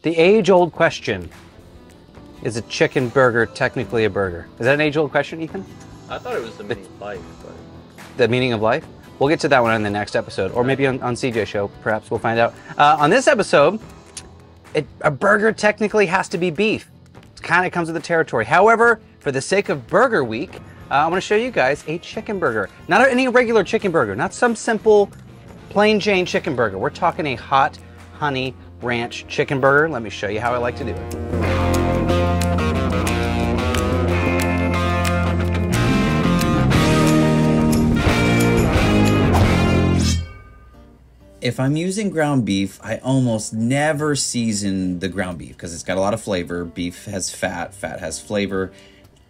The age-old question, is a chicken burger technically a burger? Is that an age-old question, Ethan? I thought it was the meaning of life, but... The meaning of life? We'll get to that one in the next episode, or maybe on CJ's show, perhaps we'll find out. On this episode, a burger technically has to be beef. It kind of comes with the territory. However, for the sake of Burger Week, I want to show you guys a chicken burger. Not any regular chicken burger, not some simple plain Jane chicken burger. We're talking a hot honey ranch chicken burger. Let me show you how I like to do it. If I'm using ground beef, I almost never season the ground beef because it's got a lot of flavor. Beef has fat, fat has flavor.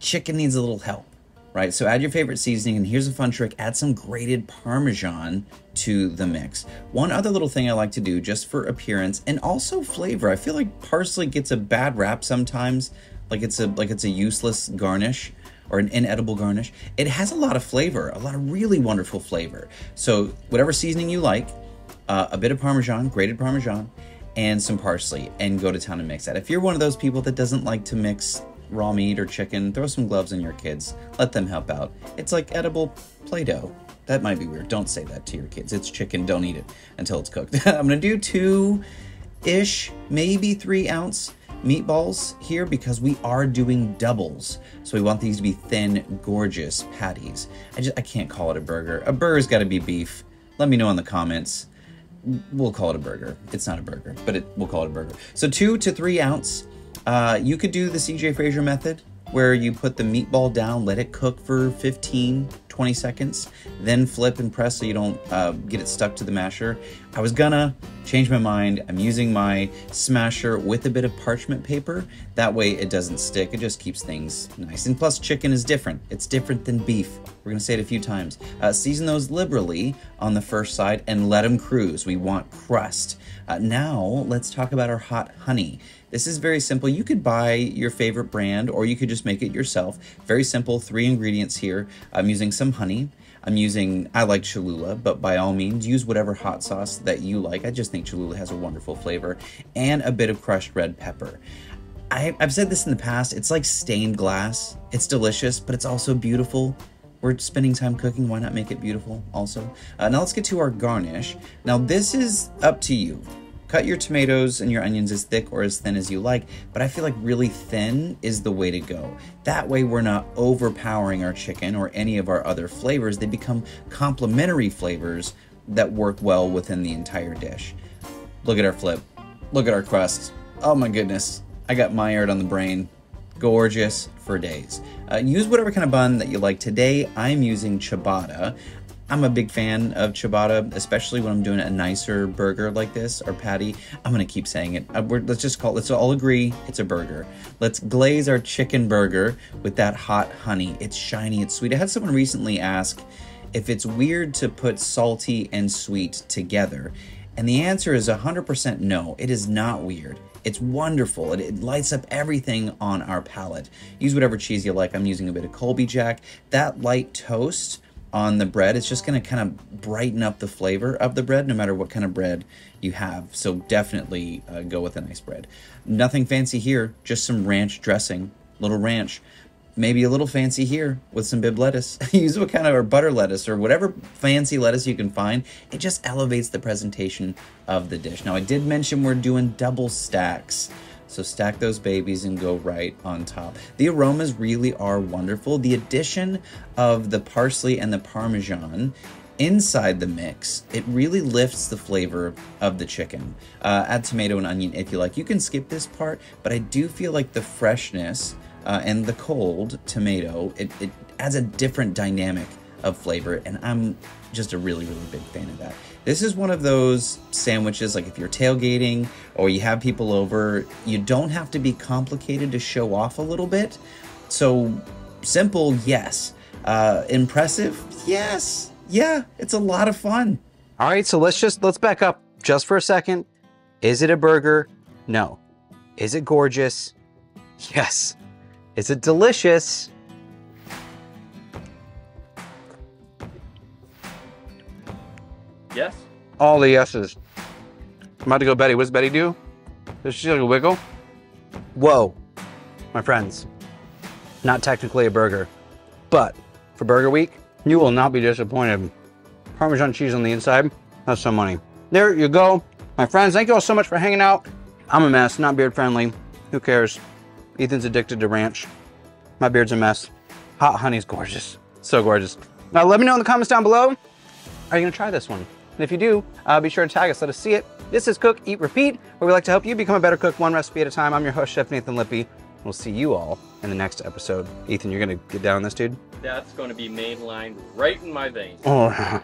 Chicken needs a little help, right? So add your favorite seasoning, and here's a fun trick. Add some grated Parmesan to the mix. One other little thing I like to do just for appearance and also flavor. I feel like parsley gets a bad rap sometimes, like it's a useless garnish or an inedible garnish. It has a lot of flavor, a lot of really wonderful flavor. So whatever seasoning you like, a bit of Parmesan, grated Parmesan, and some parsley, and go to town and mix that. If you're one of those people that doesn't like to mix raw meat or chicken, throw some gloves on your kids. Let them help out. It's like edible Play-Doh. That might be weird. Don't say that to your kids. It's chicken. Don't eat it until it's cooked. I'm going to do 2-ish, maybe 3-ounce meatballs here because we are doing doubles. So we want these to be thin, gorgeous patties. I can't call it a burger. A burger's got to be beef. Let me know in the comments. We'll call it a burger. It's not a burger, but we'll call it a burger. So 2 to 3 ounce. You could do the CJ Fraser method where you put the meatball down, let it cook for 15, 20 seconds, then flip and press so you don't get it stuck to the masher. I was gonna change my mind. I'm using my smasher with a bit of parchment paper. That way it doesn't stick. It just keeps things nice. And plus, chicken is different. It's different than beef. We're gonna say it a few times. Season those liberally on the first side and let them cruise. We want crust. Now let's talk about our hot honey. This is very simple. You could buy your favorite brand or you could just make it yourself. Very simple, 3 ingredients here. I'm using some honey. I like Cholula, but by all means, use whatever hot sauce that you like. I just think Cholula has a wonderful flavor. And a bit of crushed red pepper. I've said this in the past, it's like stained glass. It's delicious, but it's also beautiful. We're spending time cooking, why not make it beautiful also? Now let's get to our garnish. Now this is up to you. Cut your tomatoes and your onions as thick or as thin as you like, but I feel like really thin is the way to go. That way we're not overpowering our chicken or any of our other flavors. They become complementary flavors that work well within the entire dish. Look at our flip. Look at our crust. Oh my goodness. I got mired on the brain. Gorgeous for days. Use whatever kind of bun that you like. Today I'm using ciabatta. I'm a big fan of ciabatta, especially when I'm doing a nicer burger like this, or patty. I'm gonna keep saying it. Let's all agree it's a burger. Let's glaze our chicken burger with that hot honey. It's shiny, it's sweet. I had someone recently ask if it's weird to put salty and sweet together. And the answer is 100% no, it is not weird. It's wonderful. It lights up everything on our palate. Use whatever cheese you like. I'm using a bit of Colby Jack. That light toast on the bread, it's just going to kind of brighten up the flavor of the bread no matter what kind of bread you have. So definitely go with a nice bread. Nothing fancy here, just some ranch dressing, little ranch. Maybe a little fancy here with some Bibb lettuce. Use what kind of, or butter lettuce, or whatever fancy lettuce you can find. It just elevates the presentation of the dish. Now I did mention we're doing double stacks. So stack those babies and go right on top. The aromas really are wonderful. The addition of the parsley and the Parmesan inside the mix, it really lifts the flavor of the chicken. Add tomato and onion if you like. You can skip this part, but I do feel like the freshness and the cold tomato, it adds a different dynamic of flavor, and I'm just a really, really big fan of that. This is one of those sandwiches, like if you're tailgating or you have people over, you don't have to be complicated to show off a little bit. So simple, yes. Impressive, yes. Yeah, it's a lot of fun. All right, so let's back up just for a second. Is it a burger? No. Is it gorgeous? Yes. Is it delicious? Yes. All the yeses. I'm about to go Betty. What does Betty do? Does she like a wiggle? Whoa, my friends. Not technically a burger, but for Burger Week, you will not be disappointed. Parmesan cheese on the inside, that's some money. There you go. My friends, thank you all so much for hanging out. I'm a mess, not beard friendly. Who cares? Ethan's addicted to ranch. My beard's a mess. Hot honey's gorgeous. So gorgeous. Now let me know in the comments down below, are you gonna try this one? And if you do, be sure to tag us, let us see it. This is Cook, Eat, Repeat, where we like to help you become a better cook one recipe at a time. I'm your host, Chef Nathan Lippy. We'll see you all in the next episode. Ethan, you're gonna get down on this, dude? That's going to be mainlined right in my veins. Oh.